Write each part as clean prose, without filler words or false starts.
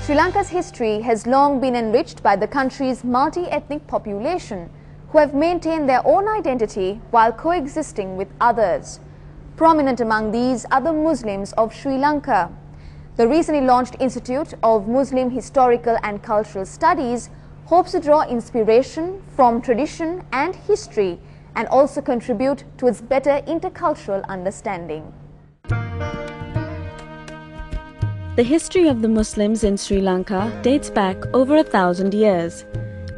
Sri Lanka's history has long been enriched by the country's multi-ethnic population who have maintained their own identity while coexisting with others. Prominent among these are the Muslims of Sri Lanka. The recently launched Institute of Muslim Historical and Cultural Studies hopes to draw inspiration from tradition and history and also contribute to its better intercultural understanding. The history of the Muslims in Sri Lanka dates back over 1,000 years.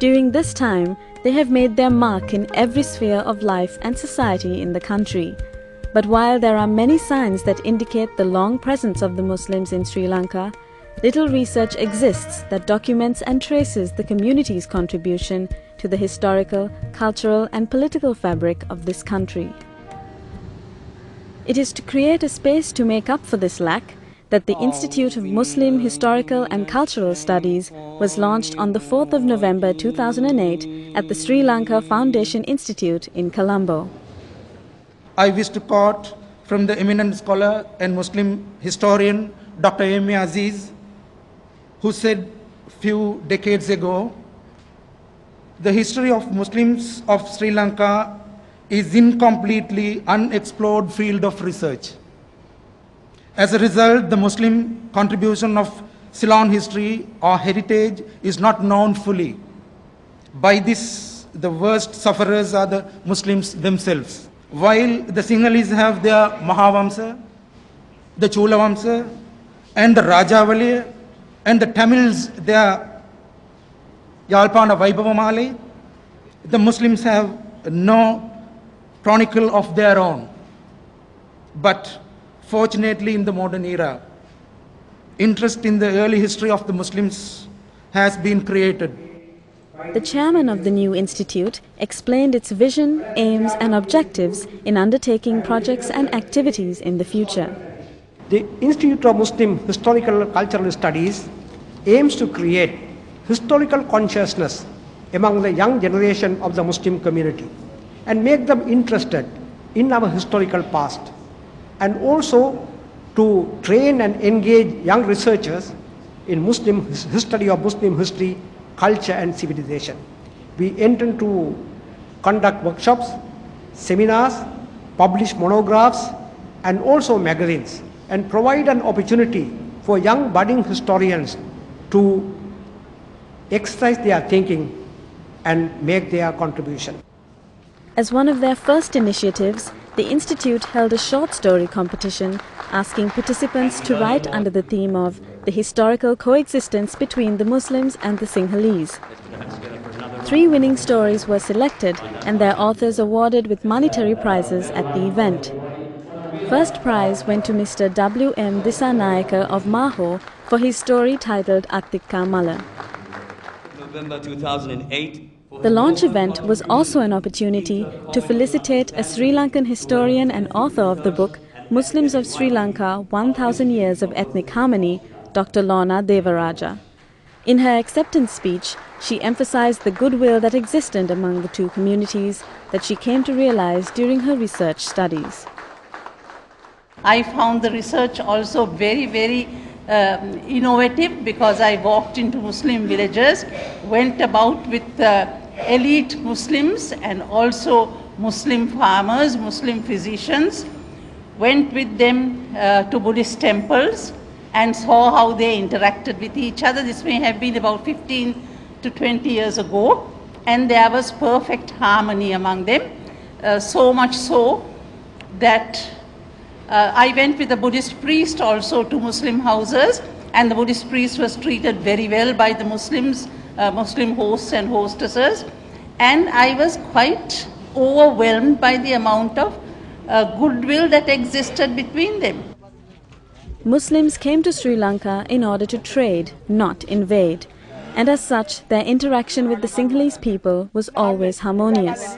During this time, they have made their mark in every sphere of life and society in the country. But while there are many signs that indicate the long presence of the Muslims in Sri Lanka, little research exists that documents and traces the community's contribution to the historical, cultural and political fabric of this country. It is to create a space to make up for this lack that the Institute of Muslim Historical and Cultural Studies was launched on the 4th of November 2008 at the Sri Lanka Foundation Institute in Colombo. I wish to quote from the eminent scholar and Muslim historian Dr. A.M.A. Aziz, who said a few decades ago, "The history of Muslims of Sri Lanka is incompletely unexplored field of research. As a result, the Muslim contribution of Ceylon history or heritage is not known fully. By this, the worst sufferers are the Muslims themselves. While the Sinhalese have their Mahavamsa, the Cholavamsa, and the Rajavali, and the Tamils their Yalpana Vaibhavamale, the Muslims have no chronicle of their own. But fortunately, in the modern era, interest in the early history of the Muslims has been created." The chairman of the new institute explained its vision, aims and objectives in undertaking projects and activities in the future. The Institute of Muslim Historical and Cultural Studies aims to create historical consciousness among the young generation of the Muslim community and make them interested in our historical past, and also to train and engage young researchers in Muslim history of Muslim history, culture and civilization. We intend to conduct workshops, seminars, publish monographs and also magazines, and provide an opportunity for young budding historians to exercise their thinking and make their contribution. As one of their first initiatives, the Institute held a short story competition asking participants to write under the theme of the historical coexistence between the Muslims and the Sinhalese. 3 winning stories were selected and their authors awarded with monetary prizes at the event. First prize went to Mr. W.M. Disanayaka of Maho for his story titled Attikka Mala. November 2008. The launch event was also an opportunity to felicitate a Sri Lankan historian and author of the book Muslims of Sri Lanka 1000 Years of Ethnic Harmony, Dr. Lorna Devaraja. In her acceptance speech, she emphasized the goodwill that existed among the two communities that she came to realize during her research studies. I found the research also very innovative, because I walked into Muslim villages, went about with elite Muslims and also Muslim farmers, Muslim physicians, went with them to Buddhist temples and saw how they interacted with each other. This may have been about 15 to 20 years ago, and there was perfect harmony among them, so much so that I went with a Buddhist priest also to Muslim houses, and the Buddhist priest was treated very well by the Muslims, Muslim hosts and hostesses, and I was quite overwhelmed by the amount of goodwill that existed between them. Muslims came to Sri Lanka in order to trade, not invade, and as such their interaction with the Sinhalese people was always harmonious.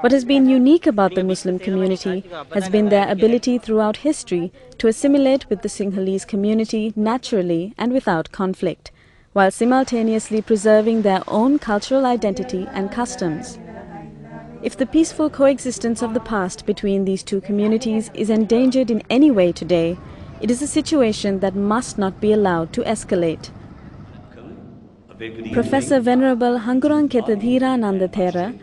What has been unique about the Muslim community has been their ability throughout history to assimilate with the Sinhalese community naturally and without conflict, while simultaneously preserving their own cultural identity and customs. If the peaceful coexistence of the past between these two communities is endangered in any way today, it is a situation that must not be allowed to escalate. Professor Venerable Hanguranketa Dhiranandathera,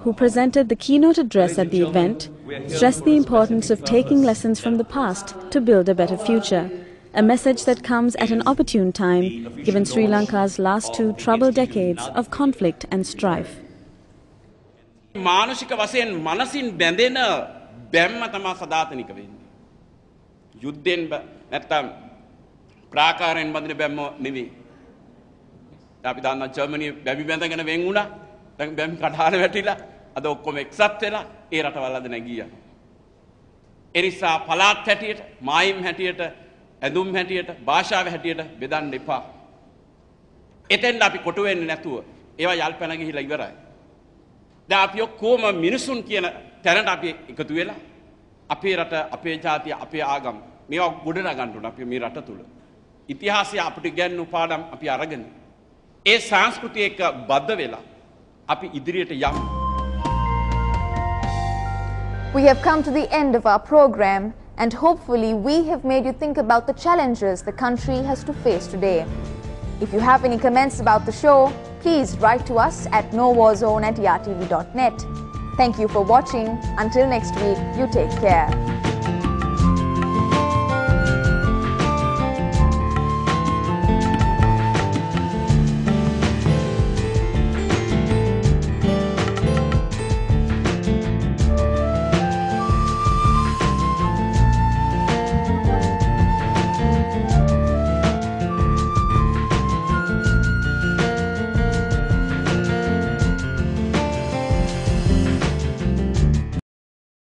who presented the keynote address at the event, stressed the importance of taking lessons from the past to build a better future, a message that comes at an opportune time given Sri Lanka's last 2 troubled decades of conflict and strife. මානසික වශයෙන් මනසින් බැඳෙන බැම්ම තමයි සදාතනික වෙන්නේ. යුද්ධෙන් නැත්තම් ප්‍රාකාරයෙන් බඳින බැම්ම නෙවෙයි. අපි දන්නා ජර්මනිය බැමි බැඳගෙන වෙන් වුණා. දැන් බැමි කඩාන වැටිලා අද ඔක්කොම එක්සත් වෙලා ඒ රටවල් අද නැගියා. ඒ නිසා පළාත් හැටියට, මායිම් හැටියට, ඇඳුම් හැටියට, භාෂාව හැටියට බෙදන්න එපා. එතෙන් අපි කොටු වෙන්නේ නැතුව ඒවා යල්පැන ගිහිලා ඉවරයි. දැන් අපි ඔක්කොම මිනිසුන් කියන තැනට අපි එකතු වෙලා අපේ රට, අපේ ජාතිය, අපේ ආගම මේවා ගොඩනගා ගන්න ඕන අපි මේ රට තුල. ඉතිහාසය අපිට ඉගැන්වූ පාඩම් අපි අරගෙන ඒ සංස්කෘතිය එක්ක බද්ධ වෙලා අපි ඉදිරියට යමු. We have come to the end of our program, and hopefully we have made you think about the challenges the country has to face today. If you have any comments about the show, please write to us at nowarzone@yartv.net. Thank you for watching. Until next week, you take care.